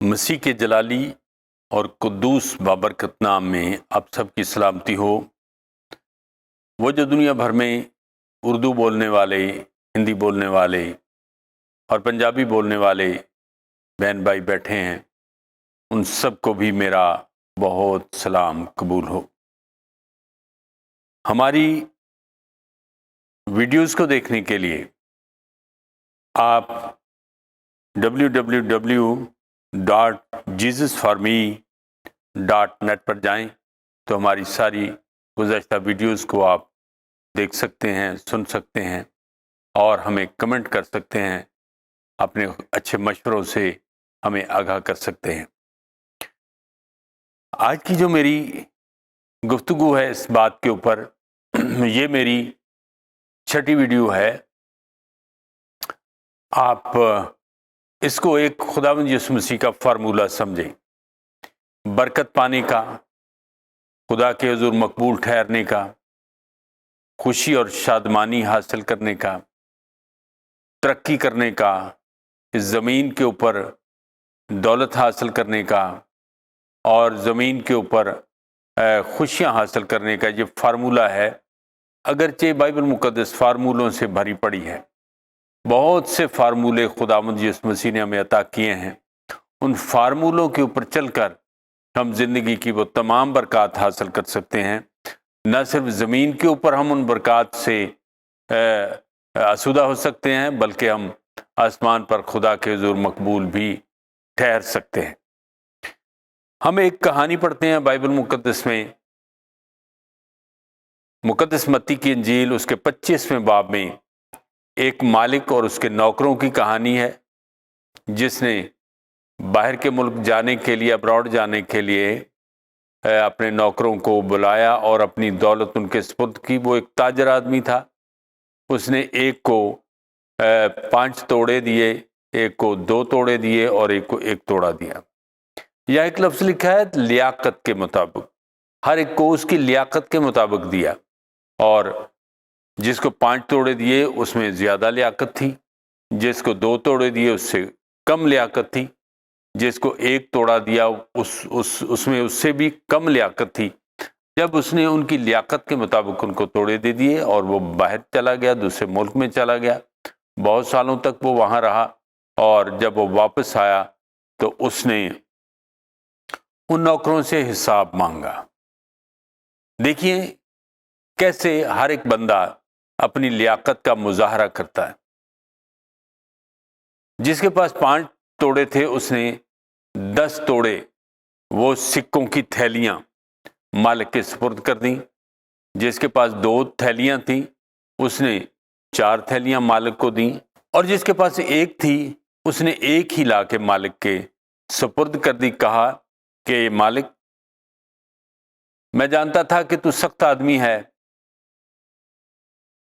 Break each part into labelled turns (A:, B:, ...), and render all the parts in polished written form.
A: مسیح کے جلالی اور قدوس بابرکت نام میں آپ سب کی سلامتی ہو۔ وہ جو دنیا بھر میں اردو بولنے والے، ہندی بولنے والے اور پنجابی بولنے والے بہن بھائی بیٹھے ہیں، ان سب کو بھی میرا بہت سلام قبول ہو۔ ہماری ویڈیوز کو دیکھنے کے لیے آپ www.jesusforme.net پر جائیں تو ہماری ساری گزشتہ ویڈیوز کو آپ دیکھ سکتے ہیں، سن سکتے ہیں اور ہمیں کمنٹ کر سکتے ہیں، اپنے اچھے مشوروں سے ہمیں آگاہ کر سکتے ہیں۔ آج کی جو میری گفتگو ہے اس بات کے اوپر، یہ میری 6ٹھی ویڈیو ہے۔ آپ اس کو ایک خداوند یسوع مسیح کا فارمولہ سمجھیں، برکت پانے کا، خدا کے حضور مقبول ٹھہرنے کا، خوشی اور شادمانی حاصل کرنے کا، ترقی کرنے کا، اس زمین کے اوپر دولت حاصل کرنے کا اور زمین کے اوپر خوشیاں حاصل کرنے کا یہ فارمولہ ہے۔ اگرچہ بائبل مقدس فارمولوں سے بھری پڑی ہے، بہت سے فارمولے خداوند یسوع مسیح نے ہمیں عطا کیے ہیں۔ ان فارمولوں کے اوپر چل کر ہم زندگی کی وہ تمام برکات حاصل کر سکتے ہیں۔ نہ صرف زمین کے اوپر ہم ان برکات سے آسودہ ہو سکتے ہیں، بلکہ ہم آسمان پر خدا کے حضور مقبول بھی ٹھہر سکتے ہیں۔ ہم ایک کہانی پڑھتے ہیں بائبل مقدس میں، مقدس متی کی انجیل اس کے 25ویں باب میں ایک مالک اور اس کے نوکروں کی کہانی ہے، جس نے باہر کے ملک جانے کے لیے، ابراڈ جانے کے لیے اپنے نوکروں کو بلایا اور اپنی دولت ان کے سپرد کی۔ وہ ایک تاجر آدمی تھا، اس نے ایک کو 5 توڑے دیے، ایک کو 2 توڑے دیے اور ایک کو 1 توڑا دیا۔ یہ ایک لفظ لکھا ہے لیاقت کے مطابق، ہر ایک کو اس کی لیاقت کے مطابق دیا، اور جس کو 5 توڑے دیے اس میں زیادہ لیاقت تھی، جس کو 2 توڑے دیے اس سے کم لیاقت تھی، جس کو 1 توڑا دیا اس میں اس سے بھی کم لیاقت تھی۔ جب اس نے ان کی لیاقت کے مطابق ان کو توڑے دے دیے اور وہ باہر چلا گیا، دوسرے ملک میں چلا گیا، بہت سالوں تک وہ وہاں رہا، اور جب وہ واپس آیا تو اس نے ان نوکروں سے حساب مانگا۔ دیکھیے کیسے ہر ایک بندہ اپنی لیاقت کا مظاہرہ کرتا ہے۔ جس کے پاس 5 توڑے تھے اس نے 10 توڑے وہ سکوں کی تھیلیاں مالک کے سپرد کر دیں۔ جس کے پاس 2 تھیلیاں تھیں اس نے 4 تھیلیاں مالک کو دیں، اور جس کے پاس 1 تھی اس نے 1 ہی لا کے مالک کے سپرد کر دی۔ کہا کہ مالک، میں جانتا تھا کہ تو سخت آدمی ہے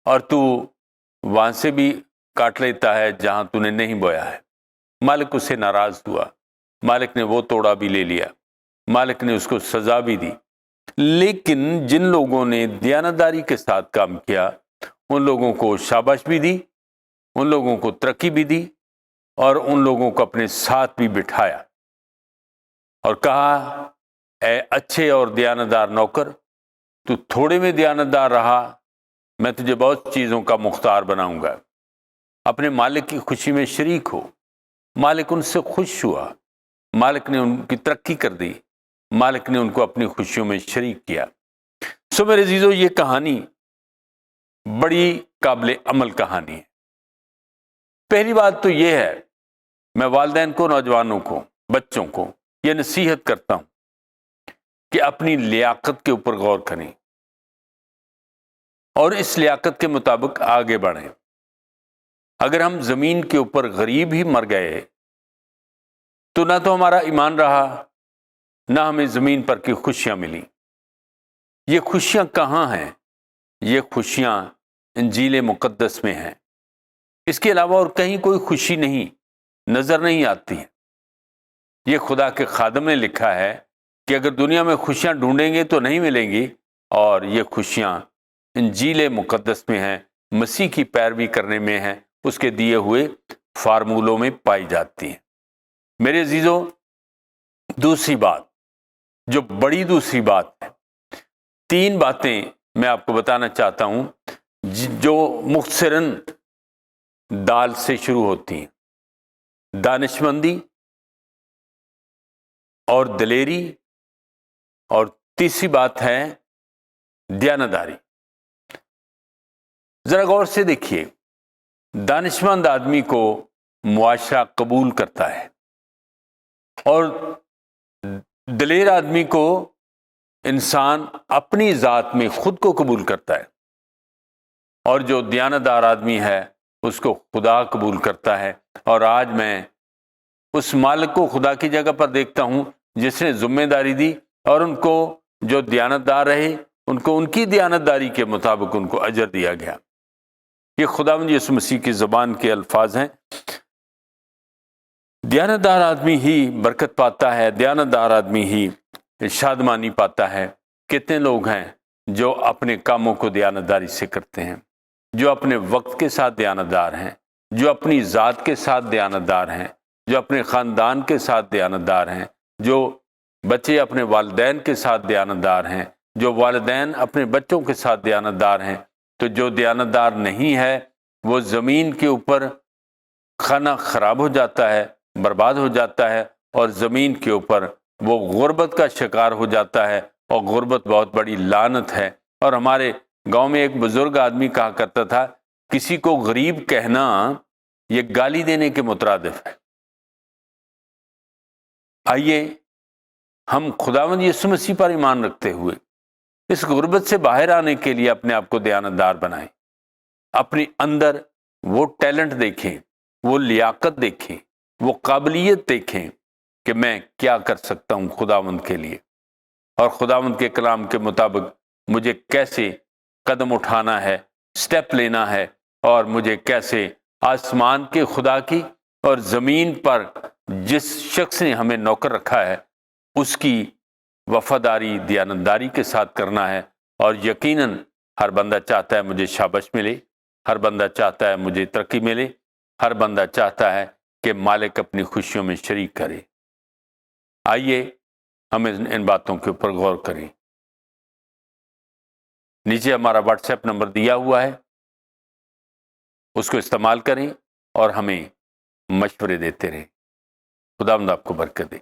A: اور تو وہاں سے بھی کاٹ لیتا ہے جہاں تو نے نہیں بویا ہے۔ مالک اس سے ناراض ہوا، مالک نے وہ توڑا بھی لے لیا، مالک نے اس کو سزا بھی دی۔ لیکن جن لوگوں نے دیانتداری کے ساتھ کام کیا ان لوگوں کو شاباش بھی دی، ان لوگوں کو ترقی بھی دی، اور ان لوگوں کو اپنے ساتھ بھی بٹھایا اور کہا، اے اچھے اور دیانتدار نوکر، تو تھوڑے میں دیانتدار رہا، میں تجھے بہت چیزوں کا مختار بناؤں گا۔ اپنے مالک کی خوشی میں شریک ہو۔ مالک ان سے خوش ہوا، مالک نے ان کی ترقی کر دی، مالک نے ان کو اپنی خوشیوں میں شریک کیا۔ میرے عزیزو، یہ کہانی بڑی قابل عمل کہانی ہے۔ پہلی بات تو یہ ہے، میں والدین کو، نوجوانوں کو، بچوں کو یہ نصیحت کرتا ہوں کہ اپنی لیاقت کے اوپر غور کریں اور اس لیاقت کے مطابق آگے بڑھیں۔ اگر ہم زمین کے اوپر غریب ہی مر گئے تو نہ تو ہمارا ایمان رہا، نہ ہمیں زمین پر کی خوشیاں ملی۔ یہ خوشیاں کہاں ہیں؟ یہ خوشیاں انجیل مقدس میں ہیں۔ اس کے علاوہ اور کہیں کوئی خوشی نہیں نظر نہیں آتی ہے۔ یہ خدا کے خادم نے لکھا ہے کہ اگر دنیا میں خوشیاں ڈھونڈیں گے تو نہیں ملیں گی، اور یہ خوشیاں انجیل مقدس میں ہیں، مسیح کی پیروی کرنے میں ہیں، اس کے دیے ہوئے فارمولوں میں پائی جاتی ہیں۔ میرے عزیزو، دوسری بات جو بڑی دوسری بات ہے، 3 باتیں میں آپ کو بتانا چاہتا ہوں جو مختصراً دال سے شروع ہوتی ہیں: دانشمندی اور دلیری، اور تیسری بات ہے دیانتداری۔ ذرا غور سے دیکھیے، دانشمند آدمی کو معاشرہ قبول کرتا ہے، اور دلیر آدمی کو انسان اپنی ذات میں خود کو قبول کرتا ہے، اور جو دیانتدار آدمی ہے اس کو خدا قبول کرتا ہے۔ اور آج میں اس مالک کو خدا کی جگہ پر دیکھتا ہوں جس نے ذمہ داری دی، اور ان کو جو دیانتدار رہے ان کو ان کی دیانتداری کے مطابق ان کو اجر دیا گیا۔ یہ خداوند یسوع مسیح کی زبان کے الفاظ ہیں۔ دیانتدار آدمی ہی برکت پاتا ہے، دیانتدار آدمی ہی شادمانی پاتا ہے۔ کتنے لوگ ہیں جو اپنے کاموں کو دیانتداری سے کرتے ہیں، جو اپنے وقت کے ساتھ دیانتدار ہیں، جو اپنی ذات کے ساتھ دیانتدار ہیں، جو اپنے خاندان کے ساتھ دیانتدار ہیں، جو بچے اپنے والدین کے ساتھ دیانتدار ہیں، جو والدین اپنے بچوں کے ساتھ دیانتدار ہیں۔ تو جو دیانتدار نہیں ہے وہ زمین کے اوپر کھانا خراب ہو جاتا ہے، برباد ہو جاتا ہے، اور زمین کے اوپر وہ غربت کا شکار ہو جاتا ہے، اور غربت بہت بڑی لعنت ہے۔ اور ہمارے گاؤں میں ایک بزرگ آدمی کہا کرتا تھا، کسی کو غریب کہنا یہ گالی دینے کے مترادف ہے۔ آئیے ہم خداوند یسوع مسیح پر ایمان رکھتے ہوئے اس غربت سے باہر آنے کے لیے اپنے آپ کو دیانتدار بنائیں، اپنے اندر وہ ٹیلنٹ دیکھیں، وہ لیاقت دیکھیں، وہ قابلیت دیکھیں کہ میں کیا کر سکتا ہوں خداوند کے لیے، اور خداوند کے کلام کے مطابق مجھے کیسے قدم اٹھانا ہے، سٹیپ لینا ہے، اور مجھے کیسے آسمان کے خدا کی اور زمین پر جس شخص نے ہمیں نوکر رکھا ہے اس کی وفاداری دیانتداری کے ساتھ کرنا ہے۔ اور یقیناً ہر بندہ چاہتا ہے مجھے شاباش ملے، ہر بندہ چاہتا ہے مجھے ترقی ملے، ہر بندہ چاہتا ہے کہ مالک اپنی خوشیوں میں شریک کرے۔ آئیے ہم ان باتوں کے اوپر غور کریں۔ نیچے ہمارا واٹس ایپ نمبر دیا ہوا ہے، اس کو استعمال کریں اور ہمیں مشورے دیتے رہیں۔ خداوند آپ کو برکت دے۔